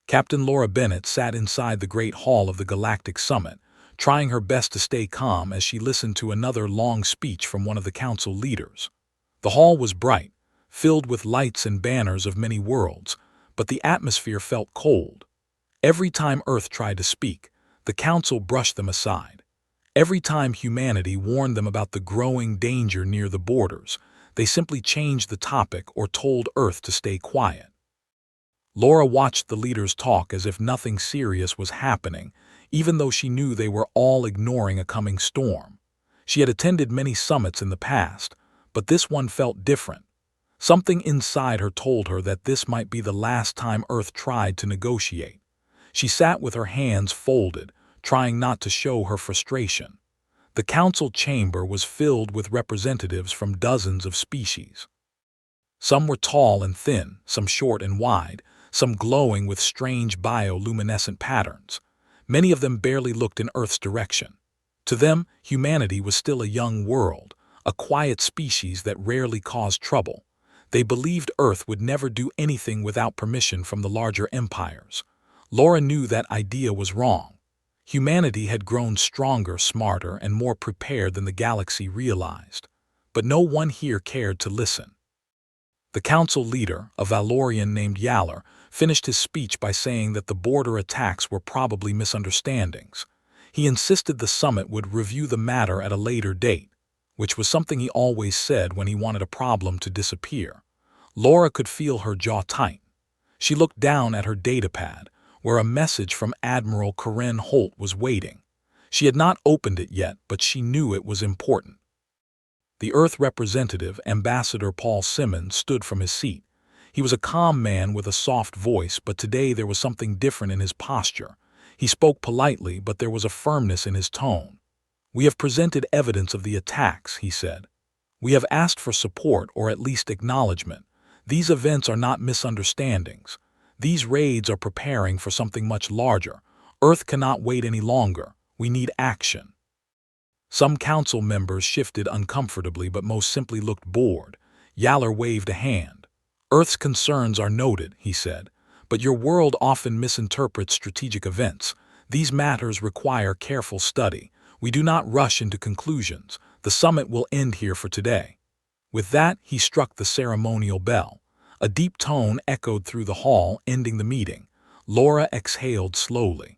Captain Laura Bennett sat inside the great hall of the Galactic Summit, trying her best to stay calm as she listened to another long speech from one of the council leaders. The hall was bright, filled with lights and banners of many worlds, but the atmosphere felt cold. Every time Earth tried to speak, the council brushed them aside. Every time humanity warned them about the growing danger near the borders, they simply changed the topic or told Earth to stay quiet. Laura watched the leaders talk as if nothing serious was happening, even though she knew they were all ignoring a coming storm. She had attended many summits in the past, but this one felt different. Something inside her told her that this might be the last time Earth tried to negotiate. She sat with her hands folded, trying not to show her frustration. The council chamber was filled with representatives from dozens of species. Some were tall and thin, some short and wide, some glowing with strange bioluminescent patterns. Many of them barely looked in Earth's direction. To them, humanity was still a young world, a quiet species that rarely caused trouble. They believed Earth would never do anything without permission from the larger empires. Laura knew that idea was wrong. Humanity had grown stronger, smarter, and more prepared than the galaxy realized. But no one here cared to listen. The council leader, a Valorian named Yaller, finished his speech by saying that the border attacks were probably misunderstandings. He insisted the summit would review the matter at a later date, which was something he always said when he wanted a problem to disappear. Laura could feel her jaw tighten. She looked down at her datapad, where a message from Admiral Corinne Holt was waiting. She had not opened it yet, but she knew it was important. The Earth representative, Ambassador Paul Simmons, stood from his seat. He was a calm man with a soft voice, but today there was something different in his posture. He spoke politely, but there was a firmness in his tone. "We have presented evidence of the attacks," he said. "We have asked for support or at least acknowledgement. These events are not misunderstandings. These raids are preparing for something much larger. Earth cannot wait any longer. We need action." Some council members shifted uncomfortably, but most simply looked bored. Yaller waved a hand. "Earth's concerns are noted," he said, "but your world often misinterprets strategic events. These matters require careful study. We do not rush into conclusions. The summit will end here for today." With that, he struck the ceremonial bell. A deep tone echoed through the hall, ending the meeting. Laura exhaled slowly.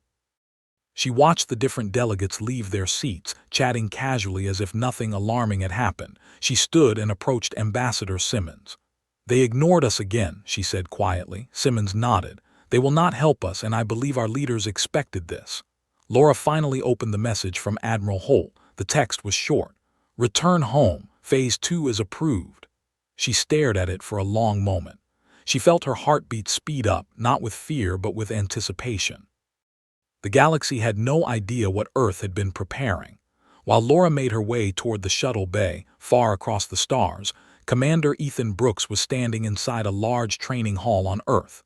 She watched the different delegates leave their seats, chatting casually as if nothing alarming had happened. She stood and approached Ambassador Simmons. "They ignored us again," she said quietly. Simmons nodded. "They will not help us, and I believe our leaders expected this." Laura finally opened the message from Admiral Holt. The text was short. "Return home. Phase 2 is approved." She stared at it for a long moment. She felt her heartbeat speed up, not with fear but with anticipation. The galaxy had no idea what Earth had been preparing. While Laura made her way toward the shuttle bay, far across the stars, Commander Ethan Brooks was standing inside a large training hall on Earth.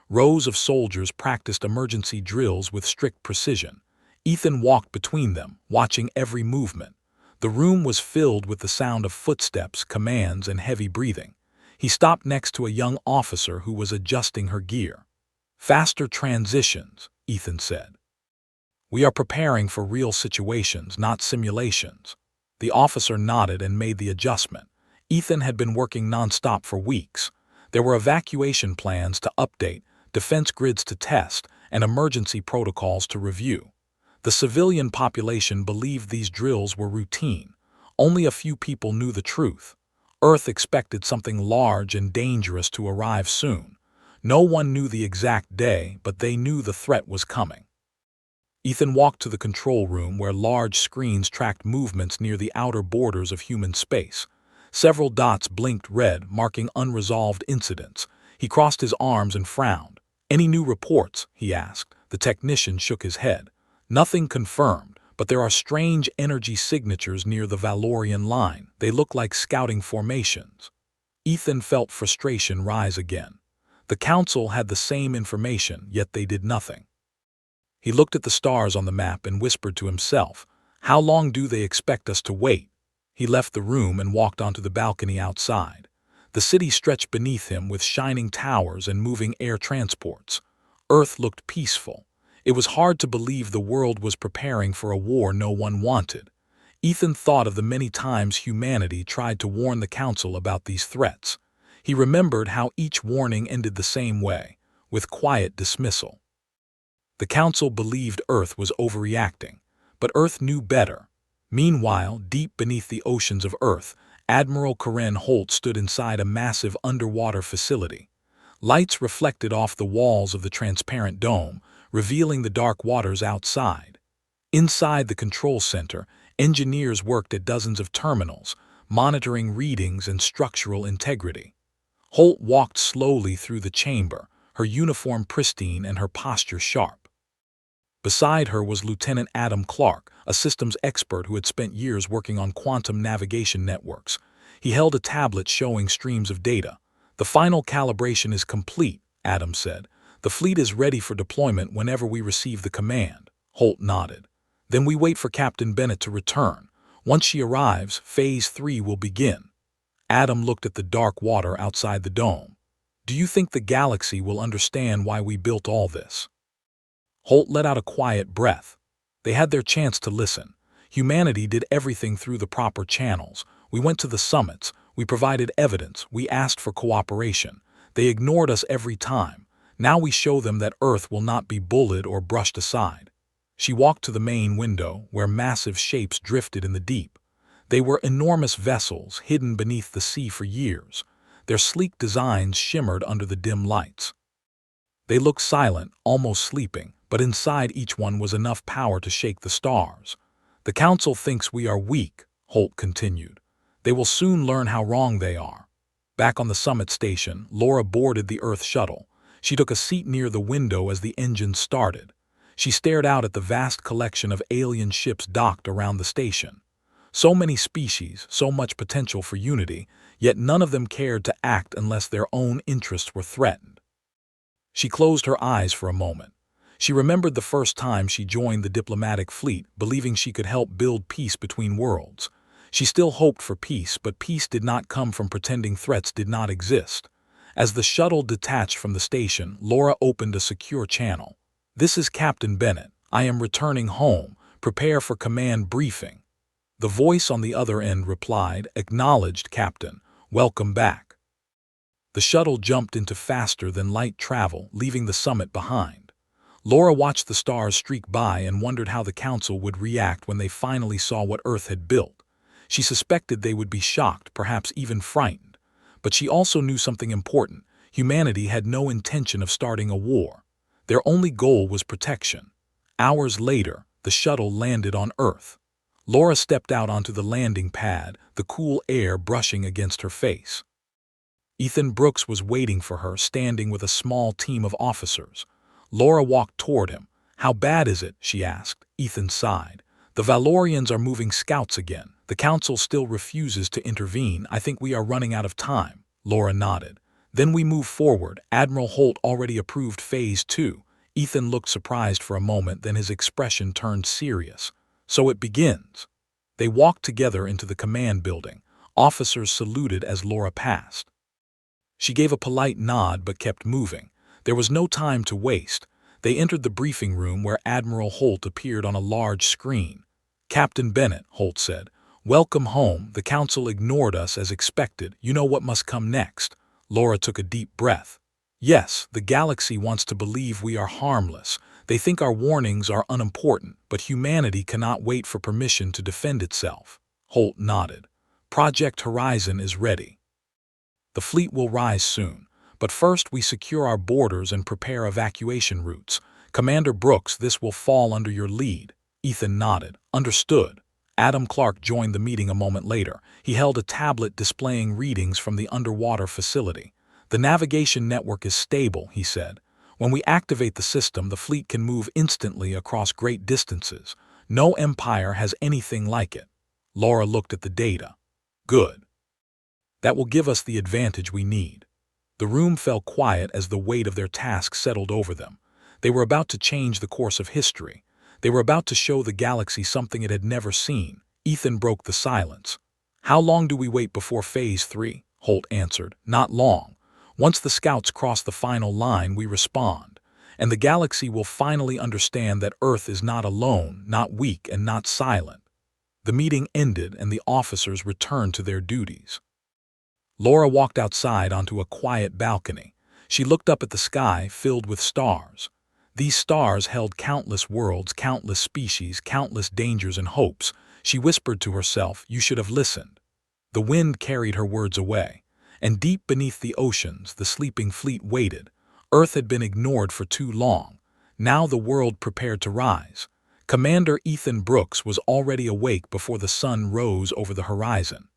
Rows of soldiers practiced emergency drills with strict precision. Ethan walked between them, watching every movement. The room was filled with the sound of footsteps, commands, and heavy breathing. He stopped next to a young officer who was adjusting her gear. "Faster transitions," Ethan said. "We are preparing for real situations, not simulations." The officer nodded and made the adjustment. Ethan had been working nonstop for weeks. There were evacuation plans to update, defense grids to test, and emergency protocols to review. The civilian population believed these drills were routine. Only a few people knew the truth. Earth expected something large and dangerous to arrive soon. No one knew the exact day, but they knew the threat was coming. Ethan walked to the control room where large screens tracked movements near the outer borders of human space. Several dots blinked red, marking unresolved incidents. He crossed his arms and frowned. "Any new reports?" he asked. The technician shook his head. "Nothing confirmed, but there are strange energy signatures near the Valorian line. They look like scouting formations." Ethan felt frustration rise again. The council had the same information, yet they did nothing. He looked at the stars on the map and whispered to himself, "How long do they expect us to wait?" He left the room and walked onto the balcony outside. The city stretched beneath him with shining towers and moving air transports. Earth looked peaceful. It was hard to believe the world was preparing for a war no one wanted. Ethan thought of the many times humanity tried to warn the Council about these threats. He remembered how each warning ended the same way, with quiet dismissal. The Council believed Earth was overreacting, but Earth knew better. Meanwhile, deep beneath the oceans of Earth, Admiral Karen Holt stood inside a massive underwater facility. Lights reflected off the walls of the transparent dome, revealing the dark waters outside. Inside the control center, engineers worked at dozens of terminals, monitoring readings and structural integrity. Holt walked slowly through the chamber, her uniform pristine and her posture sharp. Beside her was Lieutenant Adam Clark, a systems expert who had spent years working on quantum navigation networks. He held a tablet showing streams of data. "The final calibration is complete," Adam said. "The fleet is ready for deployment whenever we receive the command." Holt nodded. "Then we wait for Captain Bennett to return. Once she arrives, Phase 3 will begin." Adam looked at the dark water outside the dome. "Do you think the galaxy will understand why we built all this?" Holt let out a quiet breath. They had their chance to listen. Humanity did everything through the proper channels. We went to the summits. We provided evidence. We asked for cooperation. They ignored us every time. Now we show them that Earth will not be bullied or brushed aside. She walked to the main window, where massive shapes drifted in the deep. They were enormous vessels, hidden beneath the sea for years. Their sleek designs shimmered under the dim lights. They looked silent, almost sleeping, but inside each one was enough power to shake the stars. "The Council thinks we are weak," Holt continued. "They will soon learn how wrong they are." Back on the summit station, Laura boarded the Earth shuttle. She took a seat near the window as the engine started. She stared out at the vast collection of alien ships docked around the station. So many species, so much potential for unity, yet none of them cared to act unless their own interests were threatened. She closed her eyes for a moment. She remembered the first time she joined the diplomatic fleet, believing she could help build peace between worlds. She still hoped for peace, but peace did not come from pretending threats did not exist. As the shuttle detached from the station, Laura opened a secure channel. "This is Captain Bennett. I am returning home. Prepare for command briefing." The voice on the other end replied, "Acknowledged, Captain. Welcome back." The shuttle jumped into faster-than-light travel, leaving the summit behind. Laura watched the stars streak by and wondered how the Council would react when they finally saw what Earth had built. She suspected they would be shocked, perhaps even frightened. But she also knew something important. Humanity had no intention of starting a war. Their only goal was protection. Hours later, the shuttle landed on Earth. Laura stepped out onto the landing pad, the cool air brushing against her face. Ethan Brooks was waiting for her, standing with a small team of officers. Laura walked toward him. "How bad is it?" she asked. Ethan sighed. "The Valorians are moving scouts again. The Council still refuses to intervene. I think we are running out of time." Laura nodded. "Then we move forward. Admiral Holt already approved Phase 2. Ethan looked surprised for a moment, then his expression turned serious. "So it begins." They walked together into the command building. Officers saluted as Laura passed. She gave a polite nod but kept moving. There was no time to waste. They entered the briefing room where Admiral Holt appeared on a large screen. "Captain Bennett," Holt said, "welcome home. The Council ignored us as expected. You know what must come next." Laura took a deep breath. "Yes, the galaxy wants to believe we are harmless. They think our warnings are unimportant, but humanity cannot wait for permission to defend itself." Holt nodded. "Project Horizon is ready. The fleet will rise soon, but first we secure our borders and prepare evacuation routes. Commander Brooks, this will fall under your lead." Ethan nodded. "Understood." Adam Clark joined the meeting a moment later. He held a tablet displaying readings from the underwater facility. "The navigation network is stable," he said. "When we activate the system, the fleet can move instantly across great distances. No empire has anything like it." Laura looked at the data. "Good. That will give us the advantage we need." The room fell quiet as the weight of their task settled over them. They were about to change the course of history. They were about to show the galaxy something it had never seen. Ethan broke the silence. "How long do we wait before Phase 3? Holt answered. "Not long. Once the scouts cross the final line, we respond. and the galaxy will finally understand that Earth is not alone, not weak, and not silent. The meeting ended and the officers returned to their duties. Laura walked outside onto a quiet balcony. She looked up at the sky filled with stars. These stars held countless worlds, countless species, countless dangers and hopes. She whispered to herself, "You should have listened." The wind carried her words away, and deep beneath the oceans, the sleeping fleet waited. Earth had been ignored for too long. Now the world prepared to rise. Commander Ethan Brooks was already awake before the sun rose over the horizon.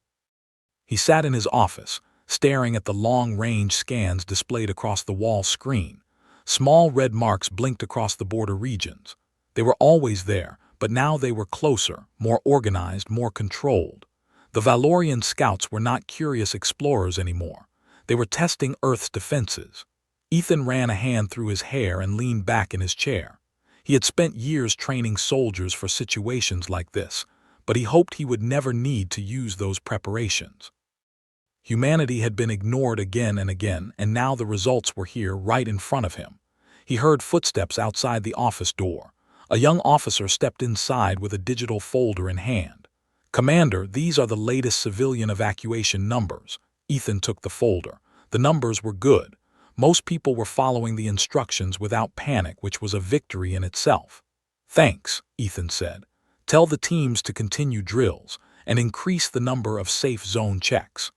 He sat in his office, staring at the long-range scans displayed across the wall screen. Small red marks blinked across the border regions. They were always there, but now they were closer, more organized, more controlled. The Valorian scouts were not curious explorers anymore. They were testing Earth's defenses. Ethan ran a hand through his hair and leaned back in his chair. He had spent years training soldiers for situations like this, but he hoped he would never need to use those preparations. Humanity had been ignored again and again, and now the results were here right in front of him. He heard footsteps outside the office door. A young officer stepped inside with a digital folder in hand. "Commander, these are the latest civilian evacuation numbers." Ethan took the folder. The numbers were good. Most people were following the instructions without panic, which was a victory in itself. "Thanks," Ethan said. "Tell the teams to continue drills and increase the number of safe zone checks."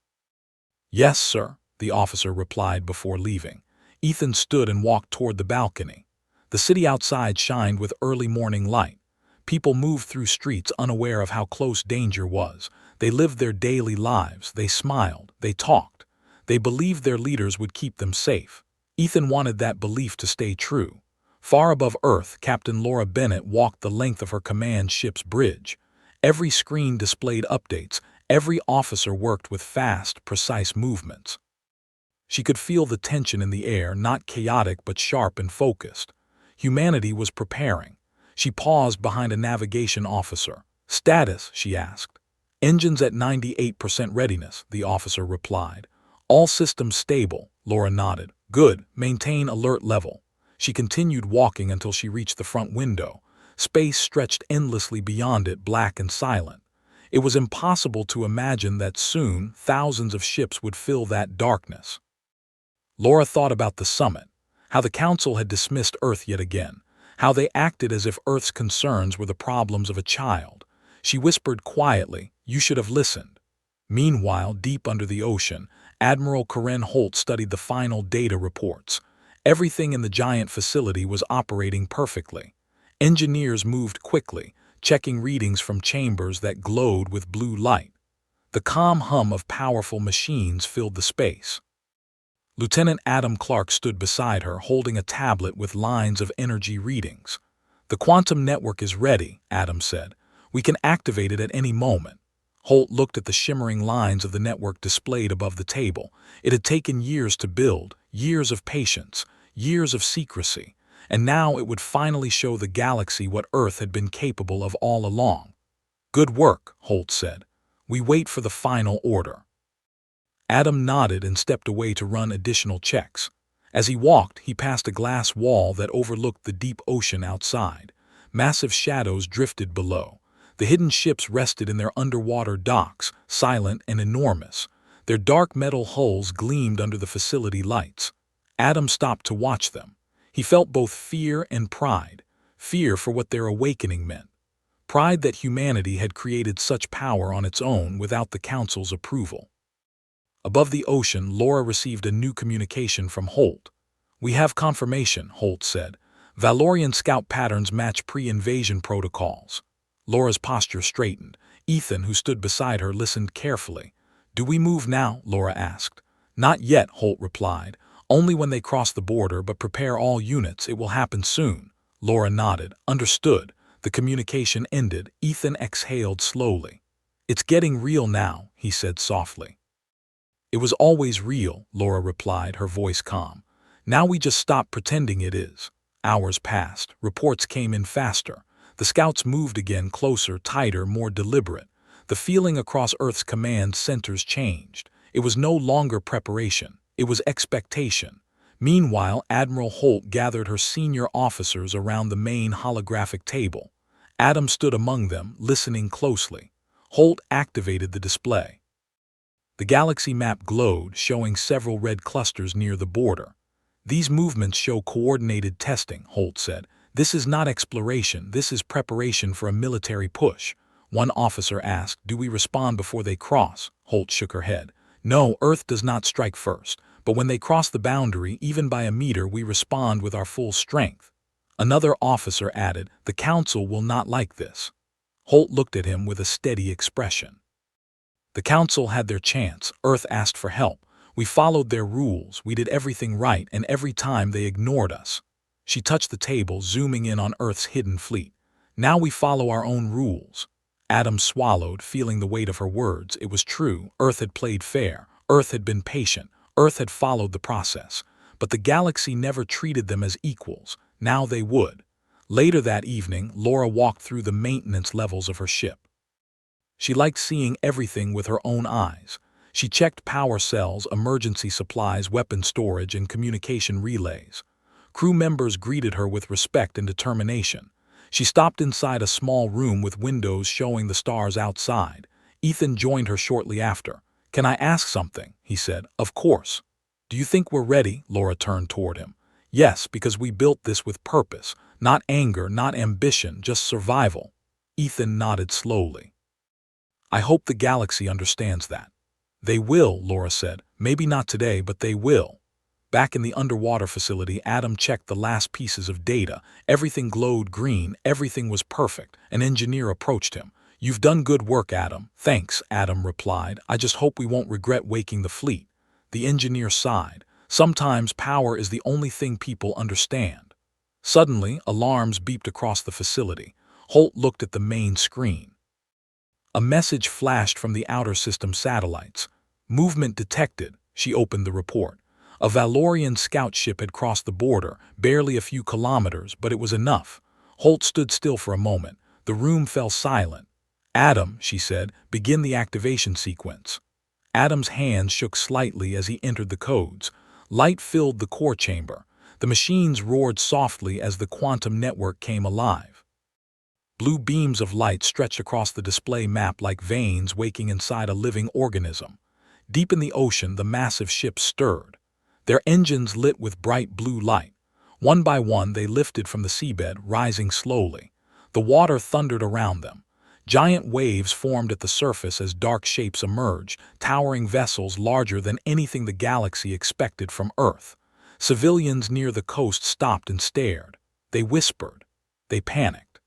"Yes, sir," the officer replied before leaving. Ethan stood and walked toward the balcony. The city outside shined with early morning light. People moved through streets unaware of how close danger was. They lived their daily lives. They smiled. They talked. They believed their leaders would keep them safe. Ethan wanted that belief to stay true. Far above Earth, Captain Laura Bennett walked the length of her command ship's bridge. Every screen displayed updates. Every officer worked with fast, precise movements. She could feel the tension in the air, not chaotic but sharp and focused. Humanity was preparing. She paused behind a navigation officer. "Status?" she asked. "Engines at 98% readiness," the officer replied. "All systems stable," Laura nodded. "Good. Maintain alert level." She continued walking until she reached the front window. Space stretched endlessly beyond it, black and silent. It was impossible to imagine that soon thousands of ships would fill that darkness. Laura thought about the summit, how the Council had dismissed Earth yet again, how they acted as if Earth's concerns were the problems of a child. She whispered quietly, "You should have listened." Meanwhile, deep under the ocean, Admiral Karen Holt studied the final data reports. Everything in the giant facility was operating perfectly. Engineers moved quickly, checking readings from chambers that glowed with blue light. The calm hum of powerful machines filled the space. Lieutenant Adam Clark stood beside her, holding a tablet with lines of energy readings. "The quantum network is ready," Adam said. "We can activate it at any moment." Holt looked at the shimmering lines of the network displayed above the table. It had taken years to build, years of patience, years of secrecy, and now it would finally show the galaxy what Earth had been capable of all along. "Good work," Holt said. "We wait for the final order." Adam nodded and stepped away to run additional checks. As he walked, he passed a glass wall that overlooked the deep ocean outside. Massive shadows drifted below. The hidden ships rested in their underwater docks, silent and enormous. Their dark metal hulls gleamed under the facility lights. Adam stopped to watch them. He felt both fear and pride. Fear for what their awakening meant. Pride that humanity had created such power on its own without the Council's approval. Above the ocean, Laura received a new communication from Holt. "We have confirmation," Holt said. "Valorian scout patterns match pre-invasion protocols." Laura's posture straightened. Ethan, who stood beside her, listened carefully. "Do we move now?" Laura asked. "Not yet," Holt replied. "Only when they cross the border, but prepare all units. It will happen soon." Laura nodded. "Understood." The communication ended. Ethan exhaled slowly. "It's getting real now," he said softly. "It was always real," Laura replied, her voice calm. "Now we just stop pretending it is." Hours passed. Reports came in faster. The scouts moved again, closer, tighter, more deliberate. The feeling across Earth's command centers changed. It was no longer preparation. It was expectation. Meanwhile, Admiral Holt gathered her senior officers around the main holographic table. Adam stood among them, listening closely. Holt activated the display. The galaxy map glowed, showing several red clusters near the border. "These movements show coordinated testing," Holt said. "This is not exploration, this is preparation for a military push." One officer asked, "Do we respond before they cross?" Holt shook her head. "No, Earth does not strike first, but when they cross the boundary, even by a meter, we respond with our full strength." Another officer added, "The Council will not like this." Holt looked at him with a steady expression. "The Council had their chance. Earth asked for help. We followed their rules, we did everything right, and every time they ignored us." She touched the table, zooming in on Earth's hidden fleet. "Now we follow our own rules." Adam swallowed, feeling the weight of her words. It was true. Earth had played fair. Earth had been patient. Earth had followed the process. But the galaxy never treated them as equals. Now they would. Later that evening, Laura walked through the maintenance levels of her ship. She liked seeing everything with her own eyes. She checked power cells, emergency supplies, weapon storage, and communication relays. Crew members greeted her with respect and determination. She stopped inside a small room with windows showing the stars outside. Ethan joined her shortly after. "Can I ask something?" he said. "Of course." "Do you think we're ready?" Laura turned toward him. "Yes, because we built this with purpose. Not anger, not ambition, just survival." Ethan nodded slowly. "I hope the galaxy understands that." "They will," Laura said. "Maybe not today, but they will." Back in the underwater facility, Adam checked the last pieces of data. Everything glowed green, everything was perfect. An engineer approached him. "You've done good work, Adam." "Thanks," Adam replied. "I just hope we won't regret waking the fleet." The engineer sighed. "Sometimes power is the only thing people understand." Suddenly, alarms beeped across the facility. Holt looked at the main screen. A message flashed from the outer system satellites. "Movement detected." She opened the report. A Valorian scout ship had crossed the border, barely a few kilometers, but it was enough. Holt stood still for a moment. The room fell silent. "Adam," she said, "begin the activation sequence." Adam's hands shook slightly as he entered the codes. Light filled the core chamber. The machines roared softly as the quantum network came alive. Blue beams of light stretched across the display map like veins waking inside a living organism. Deep in the ocean, the massive ships stirred. Their engines lit with bright blue light. One by one, they lifted from the seabed, rising slowly. The water thundered around them. Giant waves formed at the surface as dark shapes emerged, towering vessels larger than anything the galaxy expected from Earth. Civilians near the coast stopped and stared. They whispered. They panicked.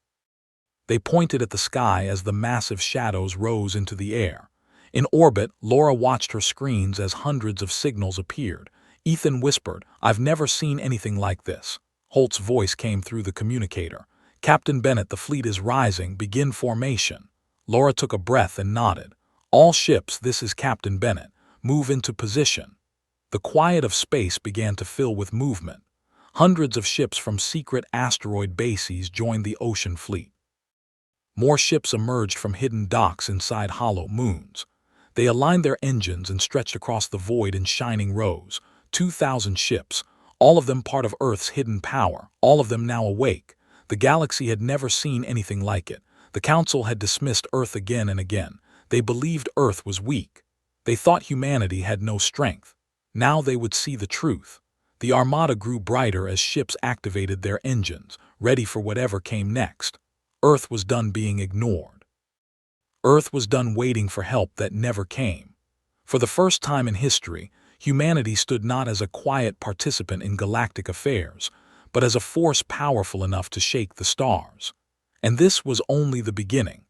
They pointed at the sky as the massive shadows rose into the air. In orbit, Laura watched her screens as hundreds of signals appeared. Ethan whispered, "I've never seen anything like this." Holt's voice came through the communicator. "Captain Bennett, the fleet is rising. Begin formation." Laura took a breath and nodded. "All ships, this is Captain Bennett. Move into position." The quiet of space began to fill with movement. Hundreds of ships from secret asteroid bases joined the ocean fleet. More ships emerged from hidden docks inside hollow moons. They aligned their engines and stretched across the void in shining rows. 2,000 ships, all of them part of Earth's hidden power, all of them now awake. The galaxy had never seen anything like it. The Council had dismissed Earth again and again. They believed Earth was weak. They thought humanity had no strength. Now they would see the truth. The Armada grew brighter as ships activated their engines, ready for whatever came next. Earth was done being ignored. Earth was done waiting for help that never came. For the first time in history, humanity stood not as a quiet participant in galactic affairs, but as a force powerful enough to shake the stars. And this was only the beginning.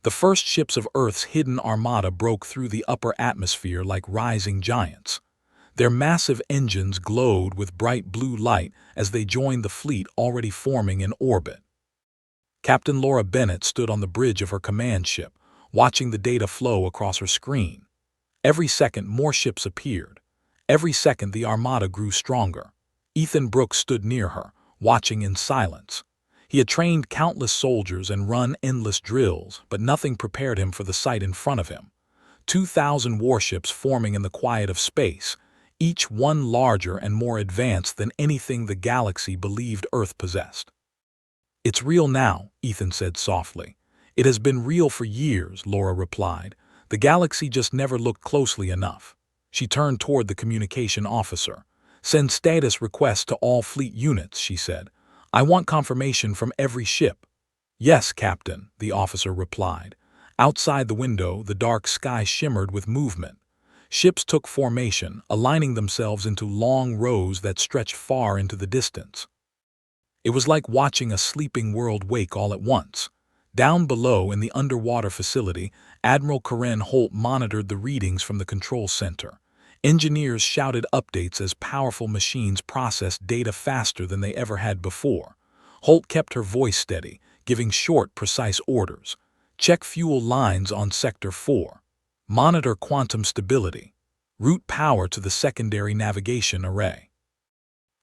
The first ships of Earth's hidden armada broke through the upper atmosphere like rising giants. Their massive engines glowed with bright blue light as they joined the fleet already forming in orbit. Captain Laura Bennett stood on the bridge of her command ship, watching the data flow across her screen. Every second, more ships appeared. Every second, the armada grew stronger. Ethan Brooks stood near her, watching in silence. He had trained countless soldiers and run endless drills, but nothing prepared him for the sight in front of him. 2,000 warships forming in the quiet of space, each one larger and more advanced than anything the galaxy believed Earth possessed. "It's real now," Ethan said softly. "It has been real for years," Laura replied. "The galaxy just never looked closely enough." She turned toward the communication officer. "Send status requests to all fleet units," she said. "I want confirmation from every ship." "Yes, Captain," the officer replied. Outside the window, the dark sky shimmered with movement. Ships took formation, aligning themselves into long rows that stretched far into the distance. It was like watching a sleeping world wake all at once. Down below in the underwater facility, Admiral Karen Holt monitored the readings from the control center. Engineers shouted updates as powerful machines processed data faster than they ever had before. Holt kept her voice steady, giving short, precise orders. "Check fuel lines on Sector 4. Monitor quantum stability. Route power to the secondary navigation array."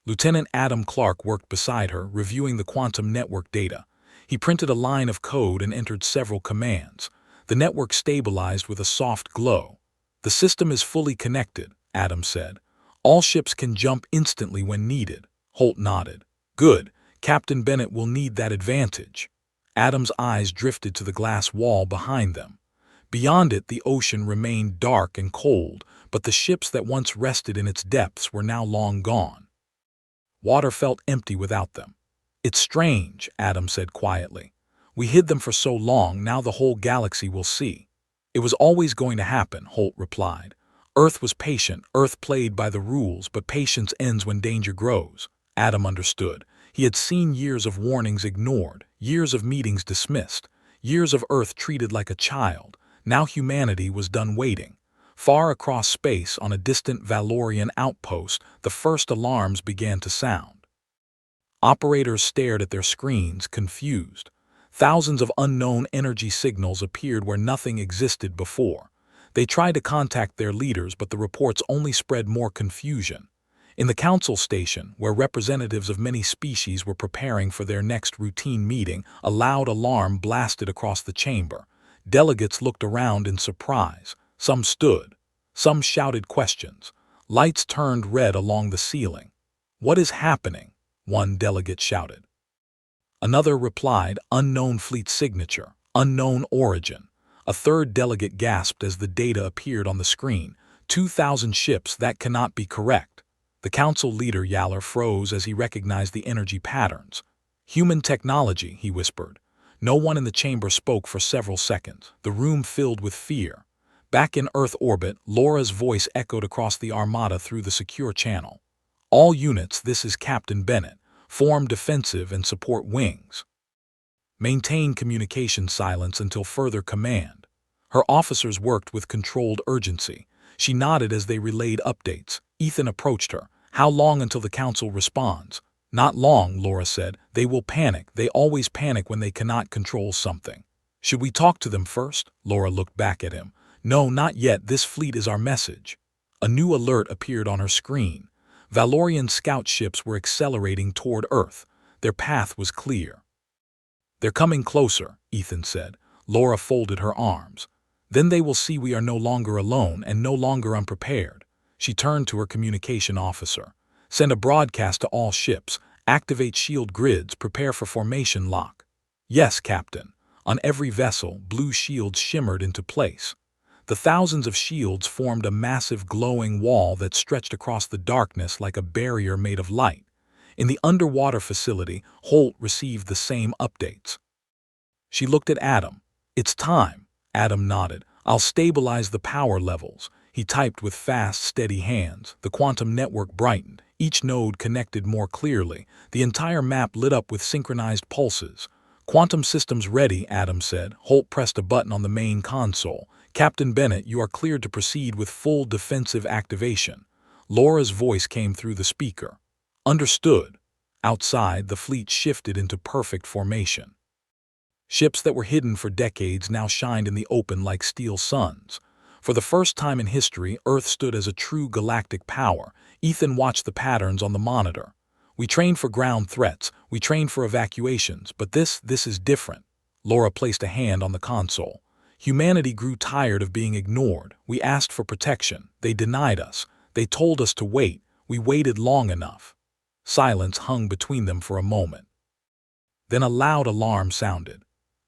Lieutenant Adam Clark worked beside her, reviewing the quantum network data. He printed a line of code and entered several commands. The network stabilized with a soft glow. "The system is fully connected," Adam said. "All ships can jump instantly when needed." Holt nodded. "Good. Captain Bennett will need that advantage." Adam's eyes drifted to the glass wall behind them. Beyond it, the ocean remained dark and cold, but the ships that once rested in its depths were now long gone. Water felt empty without them. "It's strange," Adam said quietly. "We hid them for so long, now the whole galaxy will see." "It was always going to happen," Holt replied. "Earth was patient, Earth played by the rules, but patience ends when danger grows." Adam understood. He had seen years of warnings ignored, years of meetings dismissed, years of Earth treated like a child. Now humanity was done waiting. Far across space, on a distant Valorian outpost, the first alarms began to sound. Operators stared at their screens, confused. Thousands of unknown energy signals appeared where nothing existed before. They tried to contact their leaders, but the reports only spread more confusion. In the council station, where representatives of many species were preparing for their next routine meeting, a loud alarm blasted across the chamber. Delegates looked around in surprise. Some stood. Some shouted questions. Lights turned red along the ceiling. "What is happening?" one delegate shouted. Another replied, "Unknown fleet signature, unknown origin." A third delegate gasped as the data appeared on the screen. 2,000 ships, that cannot be correct." The council leader, Yaller, froze as he recognized the energy patterns. "Human technology," he whispered. No one in the chamber spoke for several seconds. The room filled with fear. Back in Earth orbit, Laura's voice echoed across the Armada through the secure channel. "All units, this is Captain Bennett. Form defensive and support wings. Maintain communication silence until further command." Her officers worked with controlled urgency. She nodded as they relayed updates. Ethan approached her. "How long until the council responds?" "Not long," Laura said. "They will panic. They always panic when they cannot control something." "Should we talk to them first?" Laura looked back at him. "No, not yet. This fleet is our message." A new alert appeared on her screen. Valorian scout ships were accelerating toward Earth. Their path was clear. "They're coming closer," Ethan said. Laura folded her arms. "Then they will see we are no longer alone and no longer unprepared." She turned to her communication officer. "Send a broadcast to all ships. Activate shield grids. Prepare for formation lock." "Yes, Captain." On every vessel, blue shields shimmered into place. The thousands of shields formed a massive glowing wall that stretched across the darkness like a barrier made of light. In the underwater facility, Holt received the same updates. She looked at Adam. "It's time." Adam nodded. "I'll stabilize the power levels." He typed with fast, steady hands. The quantum network brightened. Each node connected more clearly. The entire map lit up with synchronized pulses. "Quantum systems ready," Adam said. Holt pressed a button on the main console. "Captain Bennett, you are cleared to proceed with full defensive activation." Laura's voice came through the speaker. "Understood." Outside, the fleet shifted into perfect formation. Ships that were hidden for decades now shined in the open like steel suns. For the first time in history, Earth stood as a true galactic power. Ethan watched the patterns on the monitor. "We trained for ground threats, we trained for evacuations, but this is different." Laura placed a hand on the console. "Humanity grew tired of being ignored. We asked for protection. They denied us. They told us to wait. We waited long enough. Silence hung between them for a moment. Then a loud alarm sounded.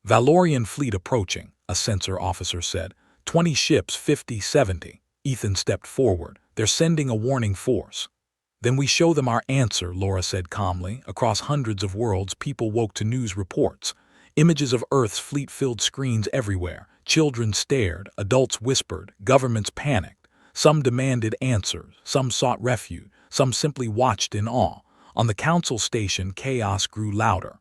Valorian fleet approaching, a sensor officer said. 20 ships, 50, 70. Ethan stepped forward. They're sending a warning force. Then we show them our answer, Laura said calmly. Across hundreds of worlds, people woke to news reports. Images of Earth's fleet filled screens everywhere. Children stared, adults whispered, governments panicked. Some demanded answers, some sought refuge, some simply watched in awe. On the council station, chaos grew louder.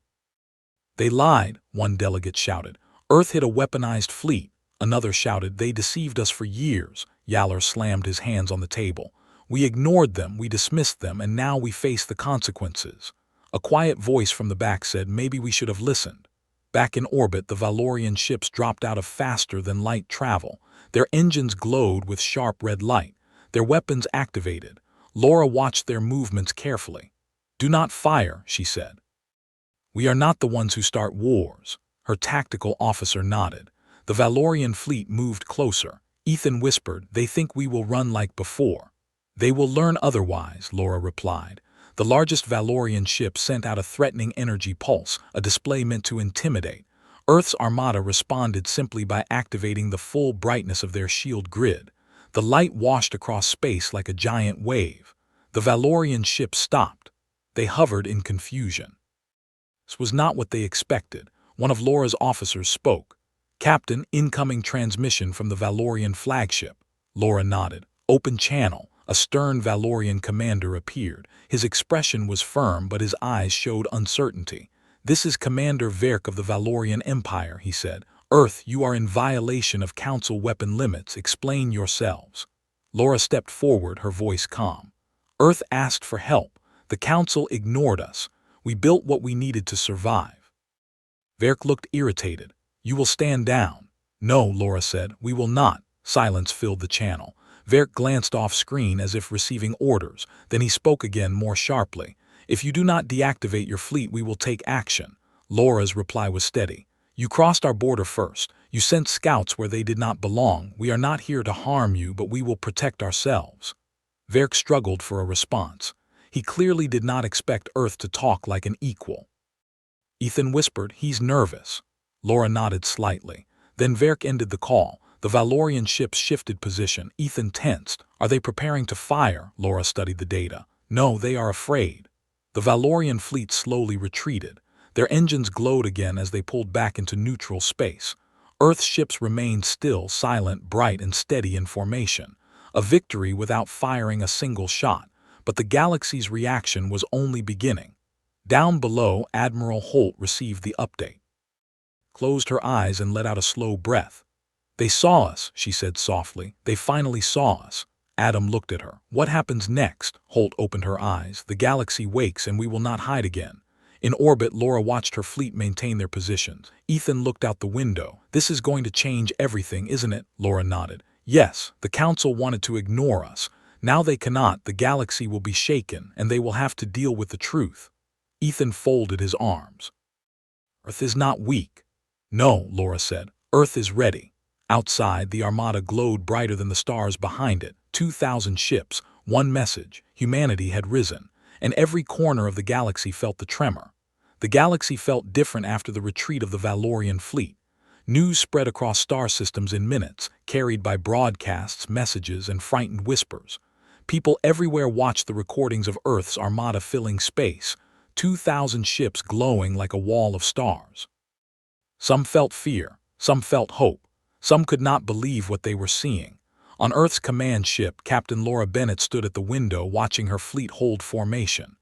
They lied, one delegate shouted. Earth hit a weaponized fleet. Another shouted, they deceived us for years. Yaller slammed his hands on the table. We ignored them, we dismissed them, and now we face the consequences. A quiet voice from the back said, maybe we should have listened. Back in orbit, the Valorian ships dropped out of faster-than-light travel. Their engines glowed with sharp red light. Their weapons activated. Laura watched their movements carefully. Do not fire, she said. We are not the ones who start wars. Her tactical officer nodded. The Valorian fleet moved closer. Ethan whispered, they think we will run like before. They will learn otherwise, Laura replied. The largest Valorian ship sent out a threatening energy pulse, a display meant to intimidate. Earth's Armada responded simply by activating the full brightness of their shield grid. The light washed across space like a giant wave. The Valorian ship stopped. They hovered in confusion. This was not what they expected. One of Laura's officers spoke. Captain, incoming transmission from the Valorian flagship. Laura nodded. Open channel. A stern Valorian commander appeared. His expression was firm, but his eyes showed uncertainty. This is Commander Verk of the Valorian Empire, he said. Earth, you are in violation of Council weapon limits. Explain yourselves. Laura stepped forward, her voice calm. Earth asked for help. The Council ignored us. We built what we needed to survive. Verk looked irritated. You will stand down. No, Laura said. We will not. Silence filled the channel. Verk glanced off screen as if receiving orders. Then he spoke again more sharply. If you do not deactivate your fleet, we will take action. Laura's reply was steady. You crossed our border first. You sent scouts where they did not belong. We are not here to harm you, but we will protect ourselves. Verk struggled for a response. He clearly did not expect Earth to talk like an equal. Ethan whispered, he's nervous. Laura nodded slightly. Then Verk ended the call. The Valorian ships shifted position. Ethan tensed. Are they preparing to fire? Laura studied the data. No, they are afraid. The Valorian fleet slowly retreated. Their engines glowed again as they pulled back into neutral space. Earth's ships remained still, silent, bright, and steady in formation. A victory without firing a single shot. But the Galaxy's reaction was only beginning. Down below, Admiral Holt received the update. Closed her eyes and let out a slow breath. They saw us, she said softly. They finally saw us. Adam looked at her. What happens next? Holt opened her eyes. The Galaxy wakes and we will not hide again. In orbit, Laura watched her fleet maintain their positions. Ethan looked out the window. This is going to change everything, isn't it? Laura nodded. Yes, the Council wanted to ignore us. Now they cannot. The Galaxy will be shaken, and they will have to deal with the truth. Ethan folded his arms. Earth is not weak. No, Laura said. Earth is ready. Outside, the Armada glowed brighter than the stars behind it. 2,000 ships, one message. Humanity had risen, and every corner of the Galaxy felt the tremor. The Galaxy felt different after the retreat of the Valorian fleet. News spread across star systems in minutes, carried by broadcasts, messages, and frightened whispers. People everywhere watched the recordings of Earth's Armada filling space, 2,000 ships glowing like a wall of stars. Some felt fear, some felt hope. Some could not believe what they were seeing. On Earth's command ship, Captain Laura Bennett stood at the window watching her fleet hold formation.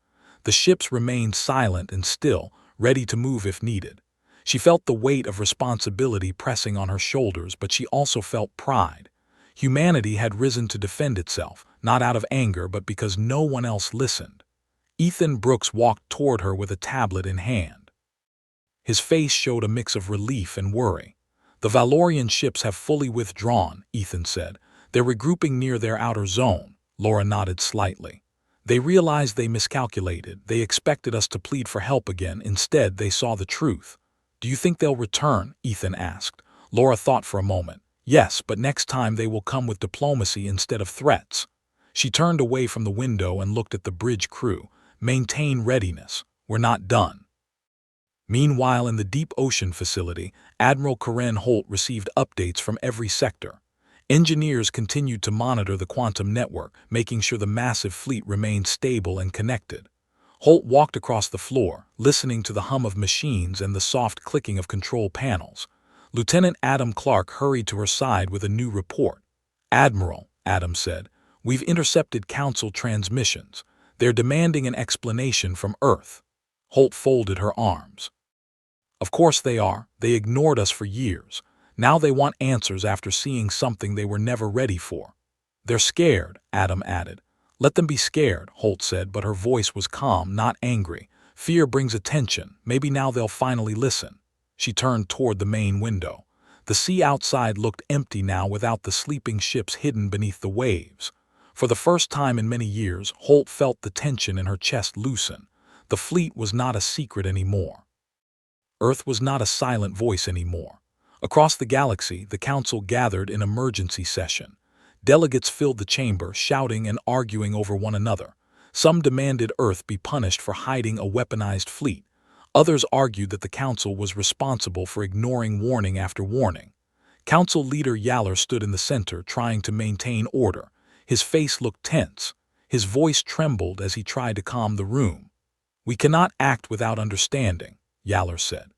The ships remained silent and still, ready to move if needed. She felt the weight of responsibility pressing on her shoulders, but she also felt pride. Humanity had risen to defend itself, not out of anger but because no one else listened. Ethan Brooks walked toward her with a tablet in hand. His face showed a mix of relief and worry. The Valorian ships have fully withdrawn, Ethan said. They're regrouping near their outer zone. Laura nodded slightly. They realized they miscalculated. They expected us to plead for help again. Instead, they saw the truth. Do you think they'll return? Ethan asked. Laura thought for a moment. Yes, but next time they will come with diplomacy instead of threats. She turned away from the window and looked at the bridge crew. Maintain readiness. We're not done. Meanwhile, in the deep ocean facility, Admiral Karen Holt received updates from every sector. Engineers continued to monitor the quantum network, making sure the massive fleet remained stable and connected. Holt walked across the floor, listening to the hum of machines and the soft clicking of control panels. Lieutenant Adam Clark hurried to her side with a new report. "Admiral," Adam said, "we've intercepted Council transmissions. They're demanding an explanation from Earth." Holt folded her arms. "Of course they are. They ignored us for years. Now they want answers after seeing something they were never ready for." "They're scared," Adam added. "Let them be scared," Holt said, but her voice was calm, not angry. "Fear brings attention. Maybe now they'll finally listen." She turned toward the main window. The sea outside looked empty now without the sleeping ships hidden beneath the waves. For the first time in many years, Holt felt the tension in her chest loosen. The fleet was not a secret anymore. Earth was not a silent voice anymore. Across the galaxy, the Council gathered in emergency session. Delegates filled the chamber, shouting and arguing over one another. Some demanded Earth be punished for hiding a weaponized fleet. Others argued that the Council was responsible for ignoring warning after warning. Council leader Yaller stood in the center, trying to maintain order. His face looked tense. His voice trembled as he tried to calm the room. "We cannot act without understanding," Yaller said.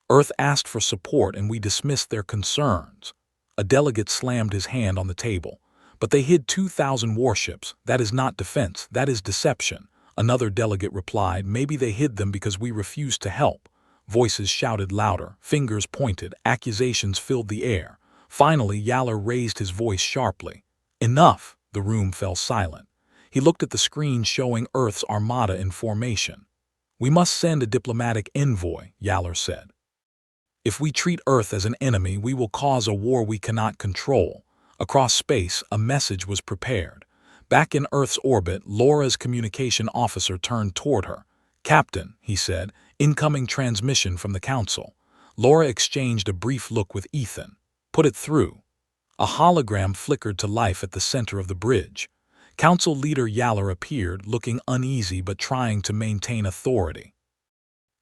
"Earth asked for support and we dismissed their concerns." A delegate slammed his hand on the table. "But they hid 2,000 warships. That is not defense, that is deception." Another delegate replied, "Maybe they hid them because we refused to help." Voices shouted louder, fingers pointed, accusations filled the air. Finally, Yaller raised his voice sharply. "Enough!" The room fell silent. He looked at the screen showing Earth's Armada in formation. "We must send a diplomatic envoy," Yaller said. "If we treat Earth as an enemy, we will cause a war we cannot control." Across space, a message was prepared. Back in Earth's orbit, Laura's communication officer turned toward her. "Captain," he said, "incoming transmission from the Council." Laura exchanged a brief look with Ethan. "Put it through." A hologram flickered to life at the center of the bridge. Council leader Yaller appeared, looking uneasy but trying to maintain authority.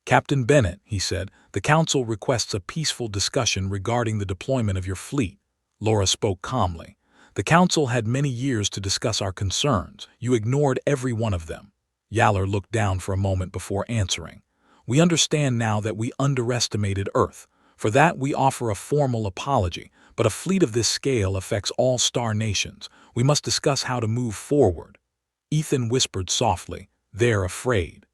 "Captain Bennett," he said, "the Council requests a peaceful discussion regarding the deployment of your fleet." Laura spoke calmly. "The Council had many years to discuss our concerns. You ignored every one of them." Yaller looked down for a moment before answering. "We understand now that we underestimated Earth. For that we offer a formal apology, but a fleet of this scale affects all star nations. We must discuss how to move forward." Ethan whispered softly, "They're afraid."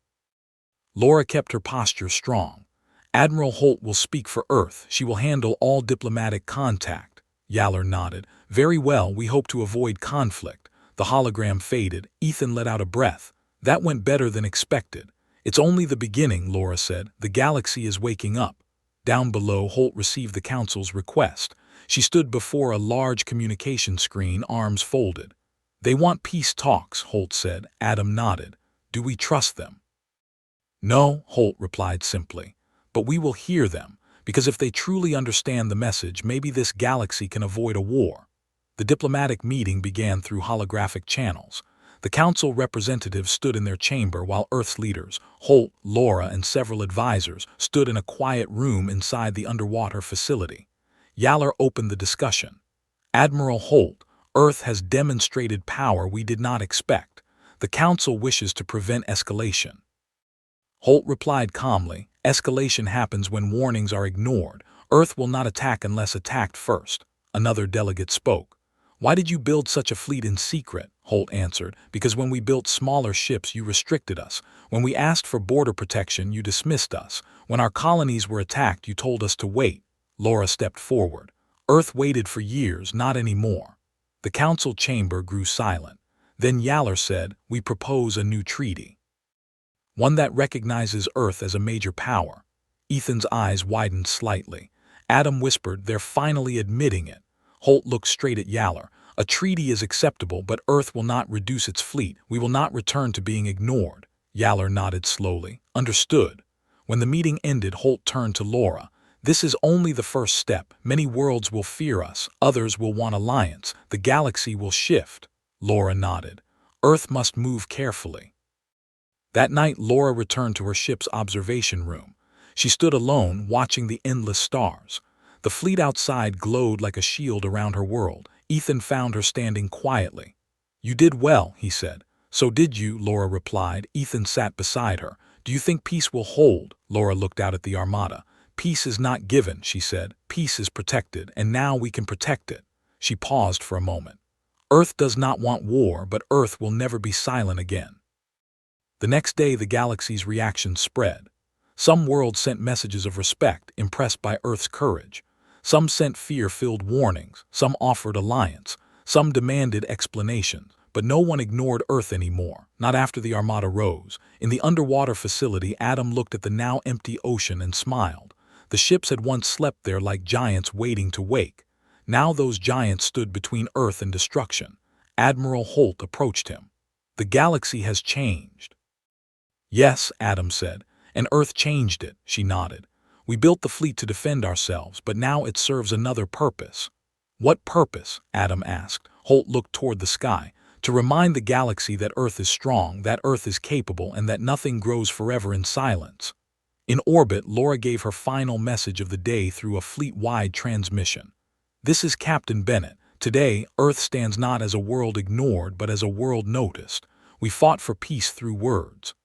Laura kept her posture strong. "Admiral Holt will speak for Earth. She will handle all diplomatic contact." Yaller nodded. "Very well, we hope to avoid conflict." The hologram faded. Ethan let out a breath. "That went better than expected." "It's only the beginning," Laura said. "The galaxy is waking up." Down below, Holt received the Council's request. She stood before a large communication screen, arms folded. "They want peace talks," Holt said. Adam nodded. "Do we trust them?" "No," Holt replied simply. "But we will hear them, because if they truly understand the message, maybe this galaxy can avoid a war." The diplomatic meeting began through holographic channels. The Council representatives stood in their chamber while Earth's leaders, Holt, Laura, and several advisors, stood in a quiet room inside the underwater facility. Yaller opened the discussion. "Admiral Holt, Earth has demonstrated power we did not expect. The Council wishes to prevent escalation." Holt replied calmly, "Escalation happens when warnings are ignored. Earth will not attack unless attacked first." Another delegate spoke. "Why did you build such a fleet in secret?" Holt answered. "Because when we built smaller ships, you restricted us. When we asked for border protection, you dismissed us. When our colonies were attacked, you told us to wait." Laura stepped forward. "Earth waited for years, not anymore." The Council chamber grew silent. Then Yaller said, "We propose a new treaty. One that recognizes Earth as a major power." Ethan's eyes widened slightly. Adam whispered, "They're finally admitting it." Holt looked straight at Yaller. "A treaty is acceptable, but Earth will not reduce its fleet. We will not return to being ignored." Yaller nodded slowly. "Understood." When the meeting ended, Holt turned to Laura. "This is only the first step. Many worlds will fear us. Others will want alliance. The galaxy will shift." Laura nodded. Earth must move carefully. That night, Laura returned to her ship's observation room. She stood alone, watching the endless stars. The fleet outside glowed like a shield around her world. Ethan found her standing quietly. "You did well," he said. "So did you," Laura replied. Ethan sat beside her. "Do you think peace will hold?" Laura looked out at the Armada. "Peace is not given," she said. "Peace is protected, and now we can protect it." She paused for a moment. "Earth does not want war, but Earth will never be silent again." The next day, the Galaxies' reaction spread. Some worlds sent messages of respect, impressed by Earth's courage. Some sent fear-filled warnings, some offered alliance, some demanded explanations. But no one ignored Earth anymore, not after the Armada rose. In the underwater facility, Adam looked at the now empty ocean and smiled. The ships had once slept there like giants waiting to wake. Now those giants stood between Earth and destruction. Admiral Holt approached him. "The galaxy has changed." "Yes," Adam said, "and Earth changed it," she nodded. "We built the fleet to defend ourselves, but now it serves another purpose." "What purpose?" Adam asked. Holt looked toward the sky. "To remind the galaxy that Earth is strong, that Earth is capable, and that nothing grows forever in silence." In orbit, Laura gave her final message of the day through a fleet-wide transmission. "This is Captain Bennett. Today, Earth stands not as a world ignored, but as a world noticed. We fought for peace through words.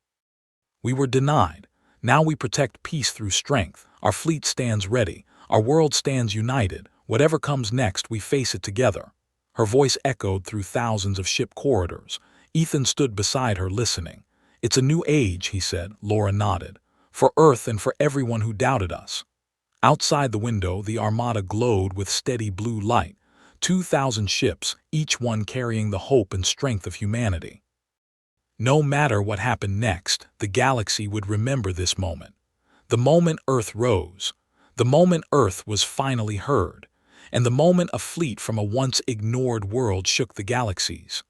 We were denied. Now we protect peace through strength. Our fleet stands ready. Our world stands united. Whatever comes next, we face it together." Her voice echoed through thousands of ship corridors. Ethan stood beside her, listening. "It's a new age," he said. Laura nodded. "For Earth and for everyone who doubted us." Outside the window, the Armada glowed with steady blue light. 2,000 ships, each one carrying the hope and strength of humanity. No matter what happened next, the galaxy would remember this moment. The moment Earth rose. The moment Earth was finally heard. And the moment a fleet from a once ignored world shook the galaxies.